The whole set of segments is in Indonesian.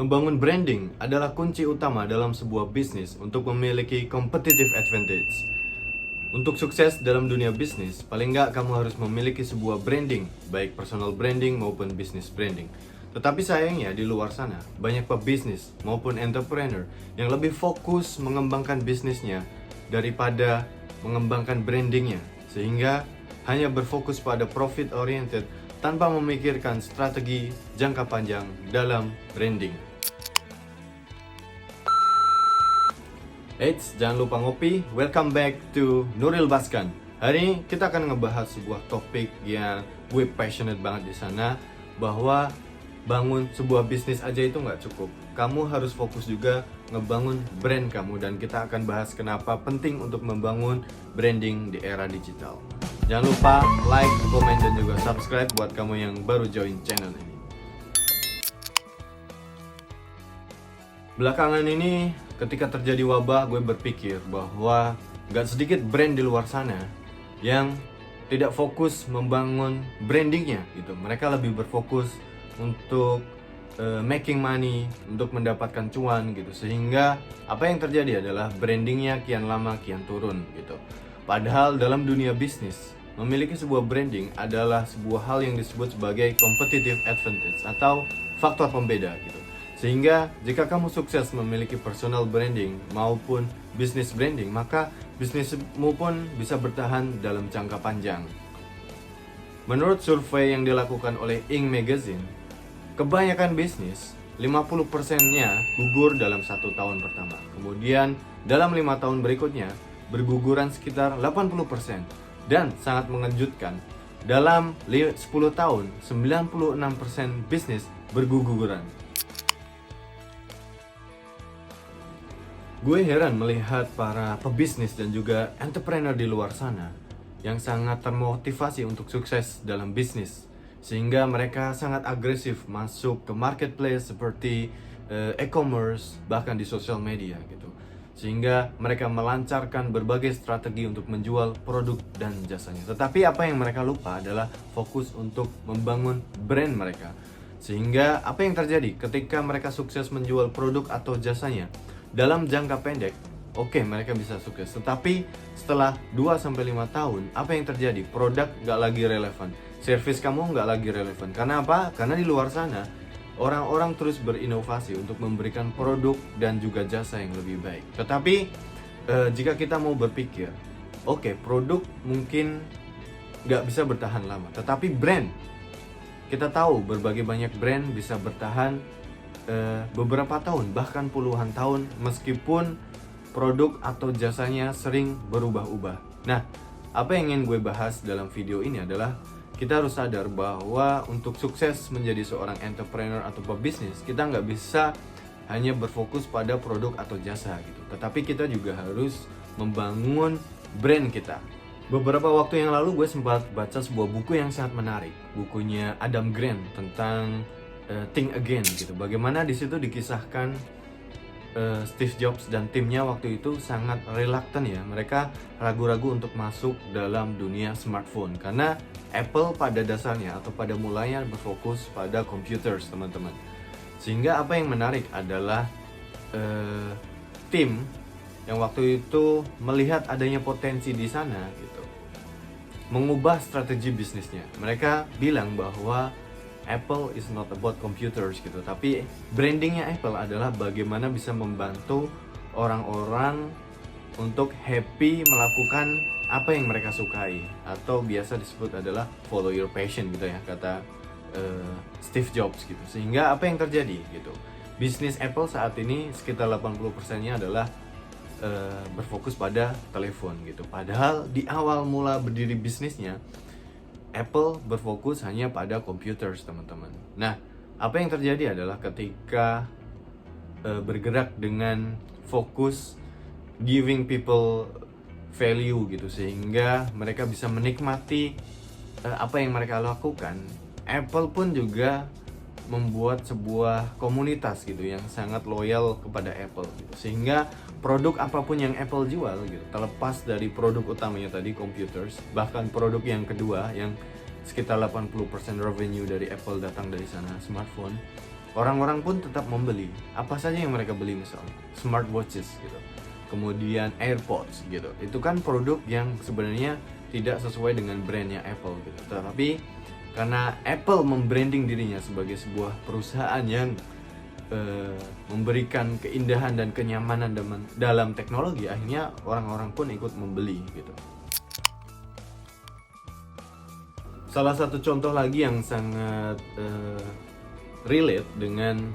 Membangun branding adalah kunci utama dalam sebuah bisnis untuk memiliki competitive advantage. Untuk sukses dalam dunia bisnis, paling nggak kamu harus memiliki sebuah branding, baik personal branding maupun business branding. Tetapi sayangnya di luar sana, banyak pebisnis maupun entrepreneur yang lebih fokus mengembangkan bisnisnya daripada mengembangkan brandingnya, sehingga hanya berfokus pada profit oriented tanpa memikirkan strategi jangka panjang dalam branding. Eits, jangan lupa ngopi. Welcome back to Nuril Baskan. Hari ini kita akan ngebahas sebuah topik yang gue passionate banget di sana, bahwa bangun sebuah bisnis aja itu nggak cukup. Kamu harus fokus juga ngebangun brand kamu, dan kita akan bahas kenapa penting untuk membangun branding di era digital. Jangan lupa like, komen, dan juga subscribe buat kamu yang baru join channel ini. Belakangan ini, ketika terjadi wabah, gue berpikir bahwa gak sedikit brand di luar sana yang tidak fokus membangun brandingnya gitu. Mereka lebih berfokus untuk making money, untuk mendapatkan cuan gitu. Sehingga apa yang terjadi adalah brandingnya kian lama kian turun gitu. Padahal dalam dunia bisnis, memiliki sebuah branding adalah sebuah hal yang disebut sebagai competitive advantage atau faktor pembeda gitu. Sehingga jika kamu sukses memiliki personal branding maupun business branding, maka bisnismu pun bisa bertahan dalam jangka panjang. Menurut survei yang dilakukan oleh Inc. Magazine, kebanyakan bisnis 50%-nya gugur dalam 1 tahun pertama. Kemudian dalam 5 tahun berikutnya berguguran sekitar 80%. Dan sangat mengejutkan, dalam 10 tahun 96% bisnis berguguran. Gue heran melihat para pebisnis dan juga entrepreneur di luar sana yang sangat termotivasi untuk sukses dalam bisnis, sehingga mereka sangat agresif masuk ke marketplace seperti e-commerce, bahkan di sosial media gitu. Sehingga mereka melancarkan berbagai strategi untuk menjual produk dan jasanya. Tetapi apa yang mereka lupa adalah fokus untuk membangun brand mereka. Sehingga apa yang terjadi ketika mereka sukses menjual produk atau jasanya dalam jangka pendek, oke, mereka bisa sukses. Tetapi setelah 2-5 tahun, apa yang terjadi? Produk nggak lagi relevan, service kamu nggak lagi relevan. Karena apa? Karena di luar sana orang-orang terus berinovasi untuk memberikan produk dan juga jasa yang lebih baik. Tetapi jika kita mau berpikir, oke, produk mungkin nggak bisa bertahan lama, tetapi brand, kita tahu berbagai banyak brand bisa bertahan beberapa tahun, bahkan puluhan tahun, meskipun produk atau jasanya sering berubah-ubah. Nah, apa yang ingin gue bahas dalam video ini adalah kita harus sadar bahwa untuk sukses menjadi seorang entrepreneur atau pebisnis, kita nggak bisa hanya berfokus pada produk atau jasa gitu. Tetapi kita juga harus membangun brand kita. Beberapa waktu yang lalu gue sempat baca sebuah buku yang sangat menarik. Bukunya Adam Grant tentang Think Again gitu. Bagaimana di situ dikisahkan Steve Jobs dan timnya waktu itu sangat reluctant ya. Mereka ragu-ragu untuk masuk dalam dunia smartphone karena Apple pada dasarnya atau pada mulanya berfokus pada computers, teman-teman. Sehingga apa yang menarik adalah tim yang waktu itu melihat adanya potensi di sana gitu, mengubah strategi bisnisnya. Mereka bilang bahwa Apple is not about computers gitu, tapi brandingnya Apple adalah bagaimana bisa membantu orang-orang untuk happy melakukan apa yang mereka sukai, atau biasa disebut adalah follow your passion gitu ya, kata Steve Jobs gitu. Sehingga apa yang terjadi gitu, bisnis Apple saat ini sekitar 80%-nya adalah berfokus pada telepon gitu. Padahal di awal mula berdiri bisnisnya, Apple berfokus hanya pada computers, teman-teman. Nah, apa yang terjadi adalah ketika bergerak dengan fokus giving people value gitu, sehingga mereka bisa menikmati apa yang mereka lakukan, Apple pun juga membuat sebuah komunitas gitu yang sangat loyal kepada Apple gitu. Sehingga produk apapun yang Apple jual gitu, terlepas dari produk utamanya tadi computers, bahkan produk yang kedua yang sekitar 80% revenue dari Apple datang dari sana, smartphone, orang-orang pun tetap membeli. Apa saja yang mereka beli, misalnya smartwatches gitu, kemudian AirPods gitu. Itu kan produk yang sebenarnya tidak sesuai dengan brandnya Apple gitu. Tetapi karena Apple membranding dirinya sebagai sebuah perusahaan yang memberikan keindahan dan kenyamanan dalam teknologi, akhirnya orang-orang pun ikut membeli gitu. Salah satu contoh lagi yang sangat relate dengan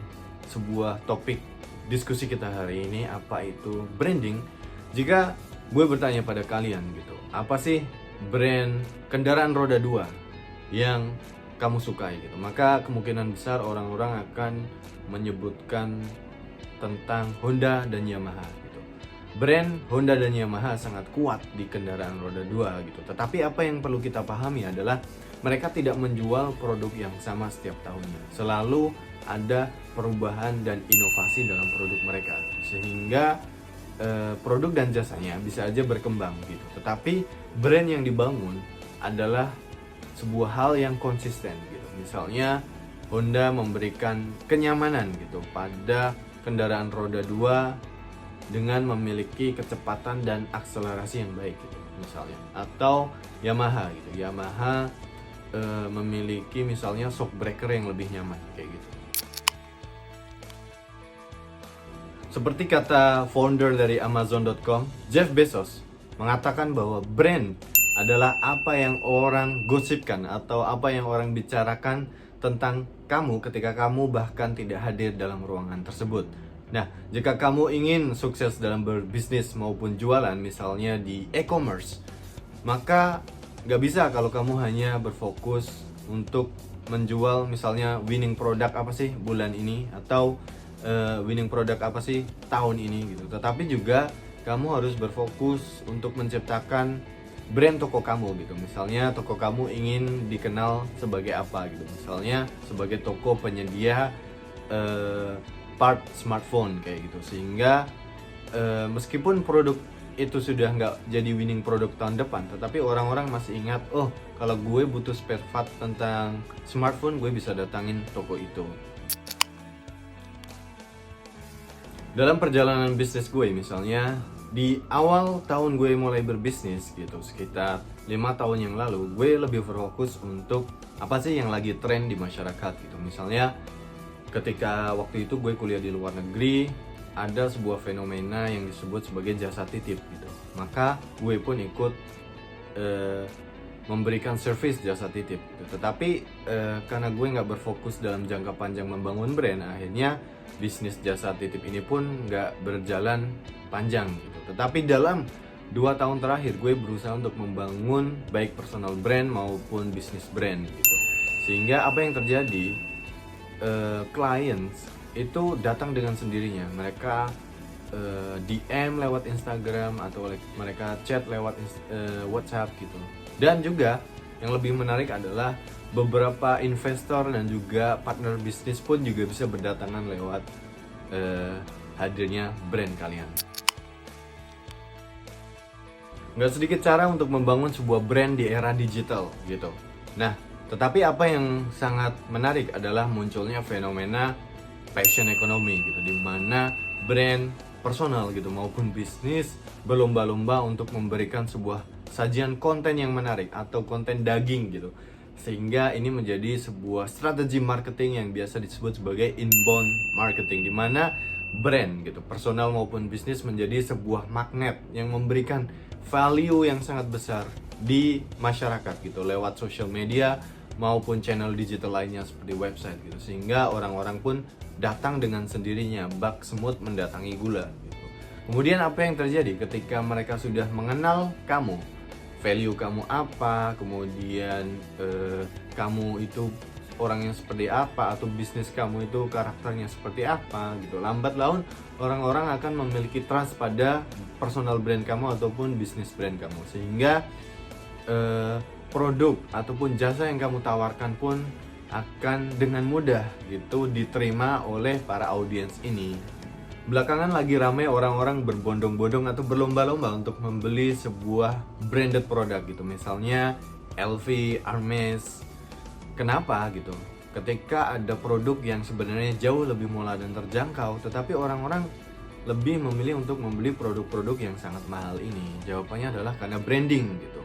sebuah topik diskusi kita hari ini, apa itu branding. Jika gue bertanya pada kalian gitu, apa sih brand kendaraan roda 2 yang kamu sukai gitu, maka kemungkinan besar orang-orang akan menyebutkan tentang Honda dan Yamaha gitu. Brand Honda dan Yamaha sangat kuat di kendaraan roda 2 gitu. Tetapi apa yang perlu kita pahami adalah mereka tidak menjual produk yang sama setiap tahunnya. Selalu ada perubahan dan inovasi dalam produk mereka, sehingga produk dan jasanya bisa aja berkembang gitu. Tetapi brand yang dibangun adalah sebuah hal yang konsisten gitu. Misalnya Honda memberikan kenyamanan gitu pada kendaraan roda 2 dengan memiliki kecepatan dan akselerasi yang baik gitu misalnya. Atau Yamaha gitu. Yamaha memiliki misalnya shock breaker yang lebih nyaman kayak gitu. Seperti kata founder dari Amazon.com, Jeff Bezos, mengatakan bahwa brand adalah apa yang orang gosipkan atau apa yang orang bicarakan tentang kamu ketika kamu bahkan tidak hadir dalam ruangan tersebut. Nah, jika kamu ingin sukses dalam berbisnis maupun jualan, misalnya di e-commerce, maka gak bisa kalau kamu hanya berfokus untuk menjual misalnya winning product apa sih bulan ini, atau winning product apa sih tahun ini gitu. Tetapi juga kamu harus berfokus untuk menciptakan brand toko kamu gitu. Misalnya toko kamu ingin dikenal sebagai apa gitu. Misalnya sebagai toko penyedia part smartphone kayak gitu. Sehingga meskipun produk itu sudah nggak jadi winning produk tahun depan, tetapi orang-orang masih ingat, oh kalau gue butuh spare part tentang smartphone, gue bisa datangin toko itu. Dalam perjalanan bisnis gue misalnya, di awal tahun gue mulai berbisnis gitu, sekitar 5 tahun yang lalu, gue lebih berfokus untuk apa sih yang lagi tren di masyarakat gitu. Misalnya ketika waktu itu gue kuliah di luar negeri, ada sebuah fenomena yang disebut sebagai jasa titip gitu. Maka gue pun ikut memberikan service jasa titip gitu. Tetapi karena gue nggak berfokus dalam jangka panjang membangun brand, akhirnya bisnis jasa titip ini pun nggak berjalan panjang gitu. Tetapi dalam 2 tahun terakhir gue berusaha untuk membangun baik personal brand maupun bisnis brand gitu. Sehingga apa yang terjadi, clients itu datang dengan sendirinya. Mereka DM lewat Instagram atau mereka chat lewat WhatsApp gitu. Dan juga yang lebih menarik adalah beberapa investor dan juga partner bisnis pun juga bisa berdatangan lewat hadirnya brand kalian. Nggak sedikit cara untuk membangun sebuah brand di era digital gitu. Nah, tetapi apa yang sangat menarik adalah munculnya fenomena passion economy gitu, di mana brand personal gitu maupun bisnis berlomba-lomba untuk memberikan sebuah sajian konten yang menarik atau konten daging gitu. Sehingga ini menjadi sebuah strategi marketing yang biasa disebut sebagai inbound marketing, di mana brand gitu, personal maupun bisnis menjadi sebuah magnet yang memberikan value yang sangat besar di masyarakat gitu lewat social media maupun channel digital lainnya seperti website gitu. Sehingga orang-orang pun datang dengan sendirinya, bak semut mendatangi gula gitu. Kemudian apa yang terjadi ketika mereka sudah mengenal kamu, value kamu apa, kemudian kamu itu orang yang seperti apa, atau bisnis kamu itu karakternya seperti apa gitu. Lambat laun orang-orang akan memiliki trust pada personal brand kamu ataupun bisnis brand kamu, sehingga produk ataupun jasa yang kamu tawarkan pun akan dengan mudah gitu diterima oleh para audiens ini. Belakangan lagi ramai orang-orang berbondong-bondong atau berlomba-lomba untuk membeli sebuah branded produk gitu. Misalnya LV, Hermes. Kenapa gitu? ketika ada produk yang sebenarnya jauh lebih murah dan terjangkau, tetapi orang-orang lebih memilih untuk membeli produk-produk yang sangat mahal ini? Jawabannya adalah karena branding gitu.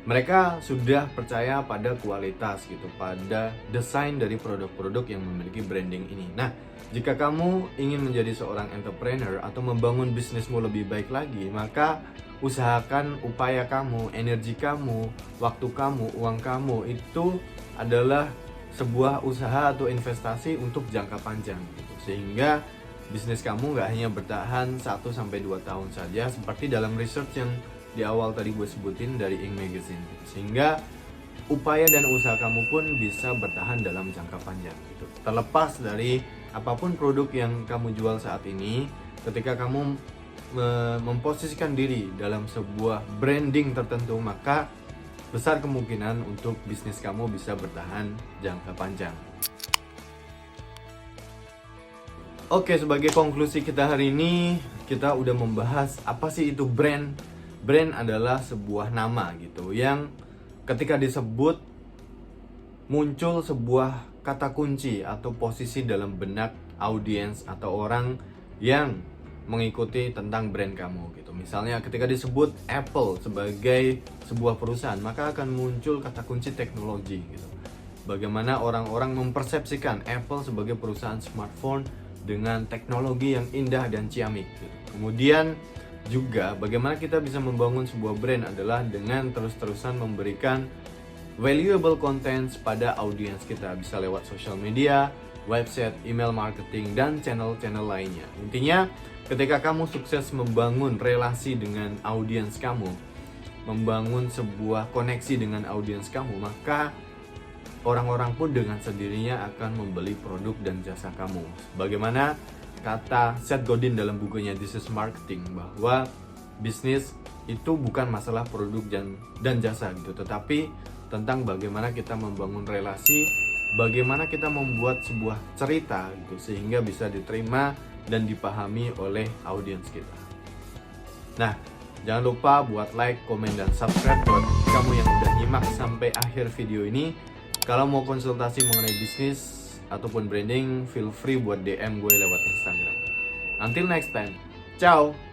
Mereka sudah percaya pada kualitas gitu, pada desain dari produk-produk yang memiliki branding ini. Nah, jika kamu ingin menjadi seorang entrepreneur atau membangun bisnismu lebih baik lagi, maka usahakan upaya kamu, energi kamu, waktu kamu, uang kamu itu adalah sebuah usaha atau investasi untuk jangka panjang gitu. Sehingga bisnis kamu nggak hanya bertahan 1-2 tahun saja seperti dalam research yang di awal tadi gue sebutin dari Inc. Magazine gitu. Sehingga upaya dan usaha kamu pun bisa bertahan dalam jangka panjang gitu. Terlepas dari apapun produk yang kamu jual saat ini, ketika kamu memposisikan diri dalam sebuah branding tertentu, maka besar kemungkinan untuk bisnis kamu bisa bertahan jangka panjang. Oke, sebagai konklusi kita hari ini, kita udah membahas apa sih itu brand. Brand adalah sebuah nama gitu yang ketika disebut muncul sebuah kata kunci atau posisi dalam benak audiens atau orang yang mengikuti tentang brand kamu gitu. Misalnya ketika disebut Apple sebagai sebuah perusahaan, maka akan muncul kata kunci teknologi gitu. Bagaimana orang-orang mempersepsikan Apple sebagai perusahaan smartphone dengan teknologi yang indah dan ciamik gitu. Kemudian juga bagaimana kita bisa membangun sebuah brand adalah dengan terus-terusan memberikan valuable contents pada audiens kita, bisa lewat social media, website, email marketing, dan channel-channel lainnya. Intinya ketika kamu sukses membangun relasi dengan audiens kamu, membangun sebuah koneksi dengan audiens kamu, maka orang-orang pun dengan sendirinya akan membeli produk dan jasa kamu. Bagaimana kata Seth Godin dalam bukunya This is Marketing, bahwa bisnis itu bukan masalah produk dan jasa gitu, tetapi tentang bagaimana kita membangun relasi, bagaimana kita membuat sebuah cerita gitu sehingga bisa diterima dan dipahami oleh audiens kita. Nah, jangan lupa buat like, komen, dan subscribe buat kamu yang udah nyimak sampai akhir video ini. Kalau mau konsultasi mengenai bisnis ataupun branding, feel free buat DM gue lewat Instagram. Until next time, ciao!